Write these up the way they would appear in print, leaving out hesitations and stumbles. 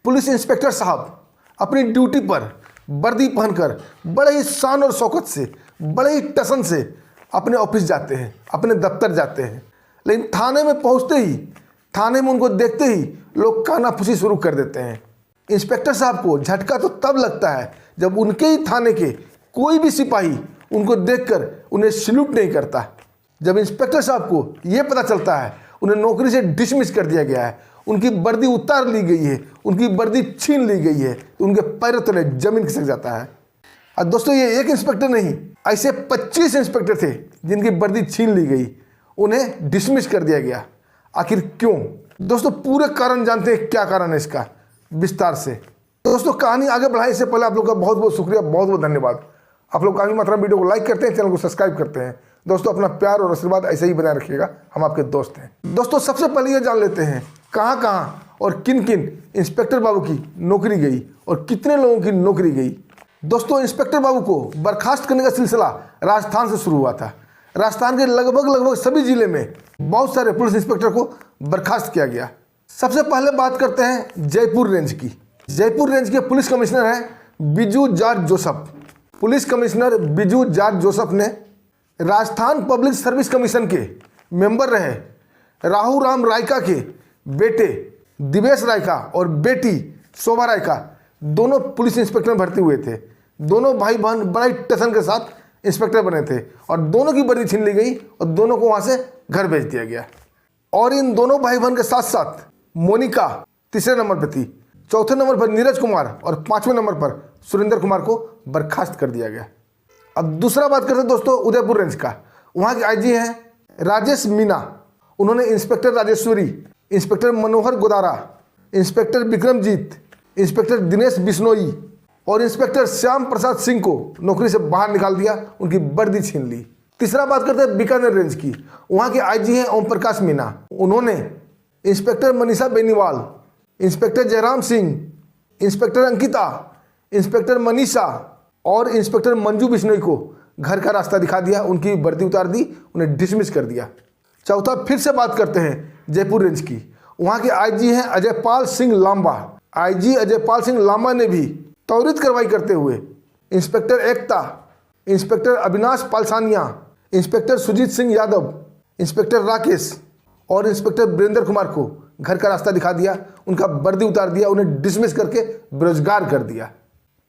Police inspector साहब अपनी duty पर वर्दी पहनकर बड़े ही शान और शौकत से, बड़े ही टसन से अपने ऑफिस जाते हैं, अपने दफ्तर जाते हैं। लेकिन थाने में पहुंचते ही, थाने में उनको देखते ही लोग कानाफूसी शुरू कर देते हैं। इंस्पेक्टर साहब को झटका तो तब लगता है जब उनके ही थाने के कोई भी सिपाही उनको देखकर उन्हें सैल्यूट नहीं करता। जब इंस्पेक्टर साहब को ये पता चलता है उन्हें नौकरी से डिसमिस कर दिया गया है, उनकी वर्दी उतार ली गई है, उनकी वर्दी छीन ली गई है, तो उनके पैरों तले जमीन खिसक जाता है। और दोस्तों ये एक इंस्पेक्टर नहीं, ऐसे 25 इंस्पेक्टर थे जिनकी वर्दी छीन ली गई, उन्हें डिसमिस कर दिया गया। आखिर क्यों? दोस्तों पूरे कारण जानते हैं, क्या कारण है इसका, विस्तार से। दोस्तों कहानी आगे बढ़ाने से पहले आप लोग का बहुत बहुत शुक्रिया, बहुत बहुत धन्यवाद। आप लोग काफ़ी मात्रा में वीडियो को लाइक करते हैं, चैनल को सब्सक्राइब करते हैं। दोस्तों अपना प्यार और आशीर्वाद ऐसे ही बनाए रखिएगा, हम आपके दोस्त हैं। दोस्तों सबसे पहले ये जान लेते हैं कहाँ कहाँ और किन किन इंस्पेक्टर बाबू की नौकरी गई और कितने लोगों की नौकरी गई। दोस्तों इंस्पेक्टर बाबू को बर्खास्त करने का सिलसिला राजस्थान से शुरू हुआ था। राजस्थान के लगभग सभी जिले में बहुत सारे पुलिस इंस्पेक्टर को बर्खास्त किया गया। सबसे पहले बात करते हैं जयपुर रेंज की। जयपुर रेंज के पुलिस कमिश्नर हैं Biju George Joseph. Police commissioner Biju George Joseph ने राजस्थान पब्लिक सर्विस कमीशन के मेंबर रहे राहु राम रायका के बेटे दिवेश रायका और बेटी शोभा रायका दोनों पुलिस इंस्पेक्टर में भर्ती हुए थे। दोनों भाई बहन बड़े टसन के साथ इंस्पेक्टर बने थे और दोनों की वर्दी छीन ली गई और दोनों को वहां से घर भेज दिया गया। और इन दोनों भाई बहन के साथ साथ मोनिका तीसरे नंबर पर थी, चौथे नंबर पर नीरज कुमार और पांचवें नंबर पर सुरेंद्र कुमार को बर्खास्त कर दिया गया। अब दूसरा बात करते हैं दोस्तों उदयपुर रेंज का। वहाँ के आईजी हैं राजेश मीना। उन्होंने इंस्पेक्टर राजेश्वरी, इंस्पेक्टर मनोहर गोदारा, इंस्पेक्टर विक्रमजीत, इंस्पेक्टर दिनेश बिश्नोई और इंस्पेक्टर श्याम प्रसाद सिंह को नौकरी से बाहर निकाल दिया, उनकी वर्दी छीन ली। तीसरा बात करते हैं बीकानेर रेंज की। वहाँ के आईजी हैं ओम प्रकाश मीना। उन्होंने inspector Manisha Beniwal, inspector Jairam Singh, inspector Ankita, inspector Manisha और इंस्पेक्टर मंजू बिश्नोई को घर का रास्ता दिखा दिया, उनकी वर्दी उतार दी, उन्हें डिसमिस कर दिया। चौथा फिर से बात करते हैं जयपुर रेंज की। वहाँ के आईजी हैं अजयपाल सिंह लांबा। आईजी अजयपाल सिंह लांबा ने भी त्वरित कार्रवाई करते हुए inspector Ekta, inspector Avinash Palsania, inspector Sujeet Singh Yadav, inspector Rakesh और इंस्पेक्टर वीरेंद्र कुमार को घर का रास्ता दिखा दिया, उनका वर्दी उतार दिया, उन्हें डिसमिस करके बेरोजगार कर दिया।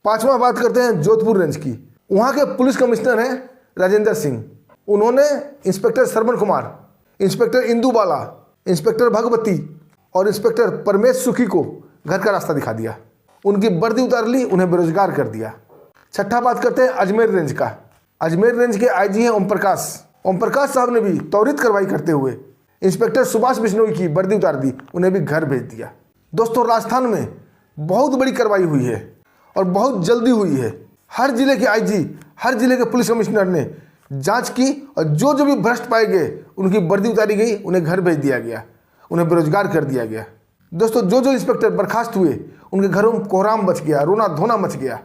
पांचवा बात करते हैं जोधपुर रेंज की। वहाँ के पुलिस कमिश्नर हैं राजेंद्र सिंह। उन्होंने इंस्पेक्टर श्रवण कुमार, इंस्पेक्टर इंदू बाला, इंस्पेक्टर भगवती और इंस्पेक्टर परमेश सुखी को घर का रास्ता दिखा दिया, उनकी वर्दी उतार ली, उन्हें बेरोजगार कर दिया। छठा बात करते हैं अजमेर रेंज का। अजमेर रेंज के आईजी हैं ओम प्रकाश। ओम प्रकाश साहब ने भी त्वरित कार्रवाई करते हुए इंस्पेक्टर सुभाष बिश्नोई की वर्दी उतार दी, उन्हें भी घर भेज दिया। दोस्तों राजस्थान में बहुत बड़ी कार्रवाई हुई है और बहुत जल्दी हुई है। हर जिले के आईजी, हर जिले के पुलिस कमिश्नर ने जांच की और जो जो भी भ्रष्ट पाए गए उनकी वर्दी उतारी गई, उन्हें घर भेज दिया गया, उन्हें बेरोजगार कर दिया गया। दोस्तों जो जो इंस्पेक्टर बर्खास्त हुए उनके घरों में कोहराम मच गया, रोना धोना मच गया।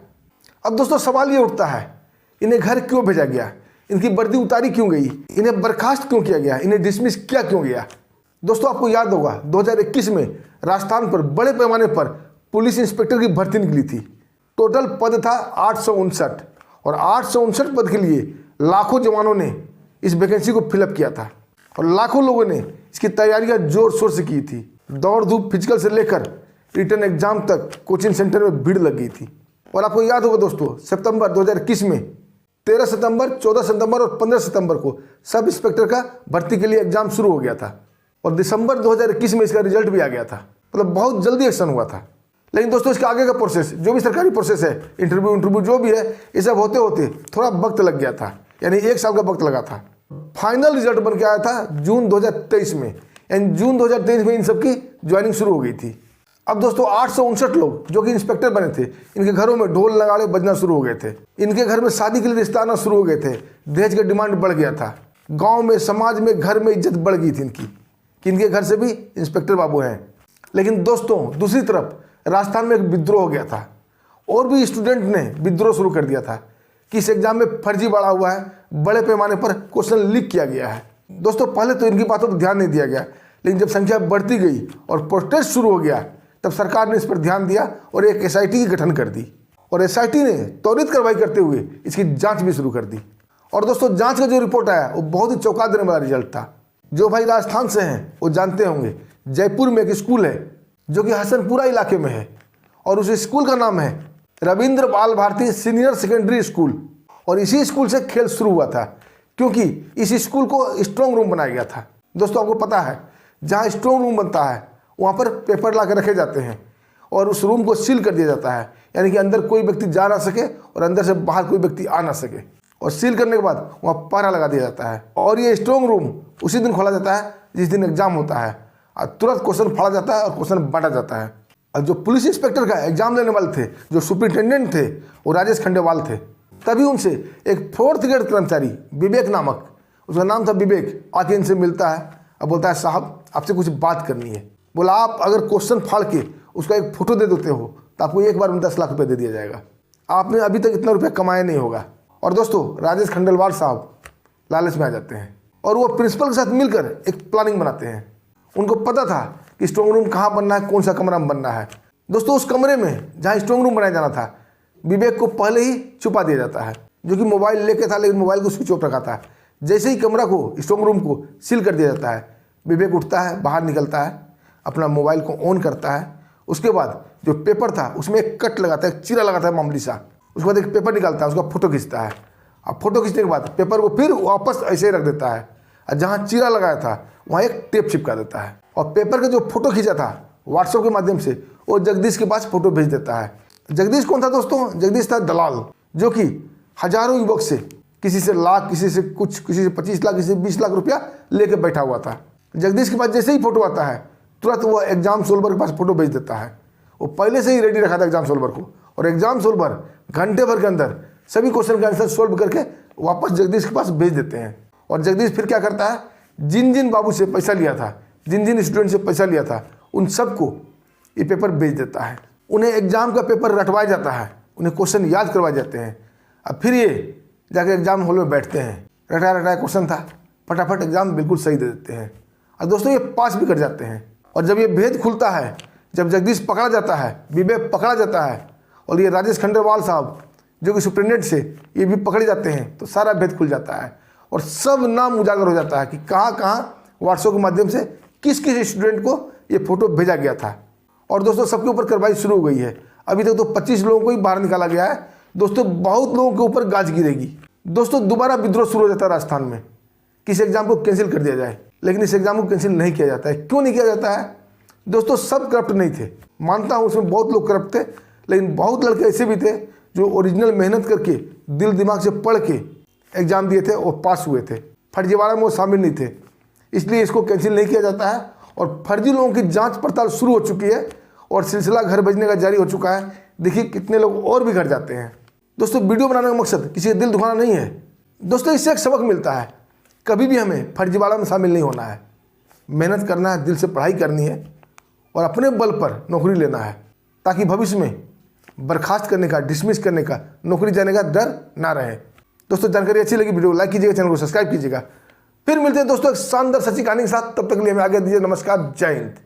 अब दोस्तों सवाल ये उठता है, इन्हें घर क्यों भेजा गया, इनकी वर्दी उतारी क्यों गई, इन्हें बर्खास्त क्यों किया गया, इन्हें डिसमिस किया क्यों गया। दोस्तों आपको याद होगा 2021 में राजस्थान पर बड़े पैमाने पर पुलिस इंस्पेक्टर की भर्ती निकली थी। टोटल पद था 859 और 859 पद के लिए लाखों जवानों ने इस वैकेंसी को फिलअप किया था और लाखों लोगों ने इसकी तैयारियां जोर शोर से की थी। दौड़ धूप फिजिकल से लेकर रिटर्न एग्जाम तक कोचिंग सेंटर में भीड़ लग गई थी। और आपको याद होगा दोस्तों सितंबर 2021 में 13 सितंबर, 14 सितंबर और 15 सितंबर को सब इंस्पेक्टर का भर्ती के लिए एग्जाम शुरू हो गया था और दिसंबर 2021 में इसका रिजल्ट भी आ गया था। मतलब बहुत जल्दी एक्शन हुआ था। लेकिन दोस्तों इसके आगे का प्रोसेस, जो भी सरकारी प्रोसेस है, इंटरव्यू जो भी है, ये सब होते होते थोड़ा वक्त लग गया था, यानी 1 साल का वक्त लगा था। फाइनल रिजल्ट बन के आया था जून 2023 में, यानी जून 2023 में इन सब की ज्वाइनिंग शुरू हो गई थी। अब दोस्तों 859 लोग जो कि इंस्पेक्टर बने थे, इनके घरों में ढोल नगाड़े बजना शुरू हो गए थे। इनके घर में शादी के लिए रिश्ता आना शुरू हो गए थे। दहेज का डिमांड बढ़ गया था। गांव में, समाज में, घर में इज्जत बढ़ गई थी इनकी कि इनके घर से भी इंस्पेक्टर बाबू हैं। लेकिन दोस्तों दूसरी तरफ राजस्थान में एक विद्रोह हो गया था और भी स्टूडेंट ने विद्रोह शुरू कर दिया था कि इस एग्जाम में फर्जी बढ़ा हुआ है, बड़े पैमाने पर क्वेश्चन लीक किया गया है। दोस्तों पहले तो इनकी बातों पर ध्यान नहीं दिया गया, लेकिन जब संख्या बढ़ती गई और प्रोटेस्ट शुरू हो गया तब सरकार ने इस पर ध्यान दिया और एक SIT की गठन कर दी और SIT ने त्वरित कार्रवाई करते हुए इसकी जांच भी शुरू कर दी। और दोस्तों जांच का जो रिपोर्ट आया वो बहुत ही चौंका देने वाला रिजल्ट था। जो भाई राजस्थान से हैं वो जानते होंगे, जयपुर में एक स्कूल है जो कि हसनपुरा इलाके में है और उस स्कूल का नाम है रविंद्र बाल भारती सीनियर सेकेंडरी स्कूल। और इसी स्कूल से खेल शुरू हुआ था क्योंकि इस स्कूल को स्ट्रॉन्ग रूम बनाया गया था। दोस्तों आपको पता है जहाँ स्ट्रॉन्ग रूम बनता है वहाँ पर पेपर ला कर रखे जाते हैं और उस रूम को सील कर दिया जाता है, यानी कि अंदर कोई व्यक्ति जा ना सके और अंदर से बाहर कोई व्यक्ति आ ना सके। और सील करने के बाद वहाँ पहरा लगा दिया जाता है और ये स्ट्रॉन्ग रूम उसी दिन खोला जाता है जिस दिन एग्जाम होता है और तुरंत क्वेश्चन फाड़ा जाता है और क्वेश्चन बांटा जाता है। और जो पुलिस इंस्पेक्टर का एग्जाम लेने वाले थे, जो सुपरिटेंडेंट थे, वो राजेश खंडेवाल थे। तभी उनसे एक 4th ग्रेड कर्मचारी विवेक नामक, उसका नाम था विवेक, आके इनसे मिलता है और बोलता है साहब आपसे कुछ बात करनी है। बोला आप अगर क्वेश्चन फाड़ के उसका एक फ़ोटो दे देते हो तो आपको एक बार में 10 लाख रुपये दे दिया जाएगा। आपने अभी तक इतना रुपया कमाया नहीं होगा। और दोस्तों राजेश खंडेलवाल साहब लालच में आ जाते हैं और वो प्रिंसिपल के साथ मिलकर एक प्लानिंग बनाते हैं। उनको पता था कि स्ट्रॉन्ग रूम कहाँ बनना है, कौन सा कमरा में बनना है। दोस्तों उस कमरे में जहाँ स्ट्रॉन्ग रूम बनाया जाना था विवेक को पहले ही छुपा दिया जाता है, जो कि मोबाइल लेके था लेकिन मोबाइल को स्विच ऑफ रखा था। जैसे ही कमरा को, स्ट्रॉन्ग रूम को सील कर दिया जाता है, विवेक उठता है, बाहर निकलता है, अपना मोबाइल को ऑन करता है। उसके बाद जो पेपर था उसमें एक कट लगाता है, एक चीरा लगाता है मामूली सा। उसके बाद एक पेपर निकालता है, उसका फोटो खींचता है। अब फोटो खींचने के बाद पेपर को फिर वापस ऐसे ही रख देता है और जहाँ चीरा लगाया था वहाँ एक टेप चिपका देता है और पेपर का जो फोटो खींचा था व्हाट्सएप के माध्यम से वो जगदीश के पास फोटो भेज देता है। जगदीश कौन था दोस्तों? जगदीश था दलाल, जो कि हजारों युवक से, किसी से लाख, किसी से कुछ, किसी से 25 लाख, किसी से 20 लाख रुपया लेके बैठा हुआ था। जगदीश के पास जैसे ही फोटो आता है तुरंत वो एग्जाम सोल्वर के पास फोटो भेज देता है। वो पहले से ही रेडी रखा था एग्जाम सोल्वर को और एग्जाम सोल्वर घंटे भर के अंदर सभी क्वेश्चन का आंसर सोल्व करके वापस जगदीश के पास भेज देते हैं। और जगदीश फिर क्या करता है, जिन जिन बाबू से पैसा लिया था, जिन जिन स्टूडेंट से पैसा लिया था, उन सबको ये पेपर भेज देता है। उन्हें एग्जाम का पेपर रटवाया जाता है, उन्हें क्वेश्चन याद करवाए जाते हैं। अब फिर ये जाकर एग्जाम हॉल में बैठते हैं। रटाया क्वेश्चन था, फटाफट एग्जाम बिल्कुल सही दे देते हैं और दोस्तों ये पास भी कर जाते हैं। और जब ये भेद खुलता है, जब जगदीश पकड़ा जाता है, विवेक पकड़ा जाता है और ये राजेश खंडेलवाल साहब जो कि सुप्रिटेंडेंट से ये भी पकड़े जाते हैं, तो सारा भेद खुल जाता है और सब नाम उजागर हो जाता है कि कहाँ कहाँ व्हाट्सएप के माध्यम से किस किस स्टूडेंट को ये फोटो भेजा गया था। और दोस्तों सबके ऊपर कार्रवाई शुरू हो गई है। अभी तक तो 25 लोगों को ही बाहर निकाला गया है। दोस्तों बहुत लोगों के ऊपर गाज गिरेगी। दोस्तों दोबारा विद्रोह शुरू हो जाता है राजस्थान में, किस एग्जाम को कैंसिल कर दिया जाए, लेकिन इस एग्जाम को कैंसिल नहीं किया जाता है। क्यों नहीं किया जाता है? दोस्तों सब करप्ट नहीं थे, मानता हूँ उसमें बहुत लोग करप्ट थे, लेकिन बहुत लड़के ऐसे भी थे जो ओरिजिनल मेहनत करके दिल दिमाग से पढ़ के एग्जाम दिए थे और पास हुए थे। फर्जीवाड़ा में वो शामिल नहीं थे, इसलिए इसको कैंसिल नहीं किया जाता है। और फर्जी लोगों की जांच पड़ताल शुरू हो चुकी है और सिलसिला घर भेजने का जारी हो चुका है। देखिए कितने लोग और भी घर जाते हैं। दोस्तों वीडियो बनाने का मकसद किसी का दिल दुखाना नहीं है। दोस्तों इससे एक सबक मिलता है, कभी भी हमें फर्जीवाड़ा में शामिल नहीं होना है। मेहनत करना है, दिल से पढ़ाई करनी है और अपने बल पर नौकरी लेना है, ताकि भविष्य में बर्खास्त करने का, डिसमिस करने का, नौकरी जाने का डर ना रहे। दोस्तों जानकारी अच्छी लगी वीडियो लाइक कीजिएगा, चैनल को सब्सक्राइब कीजिएगा। फिर मिलते हैं दोस्तों एक शानदार सच्ची कहानी के साथ। तब तक के लिए हमें आगे दीजिए। नमस्कार, जय हिंद।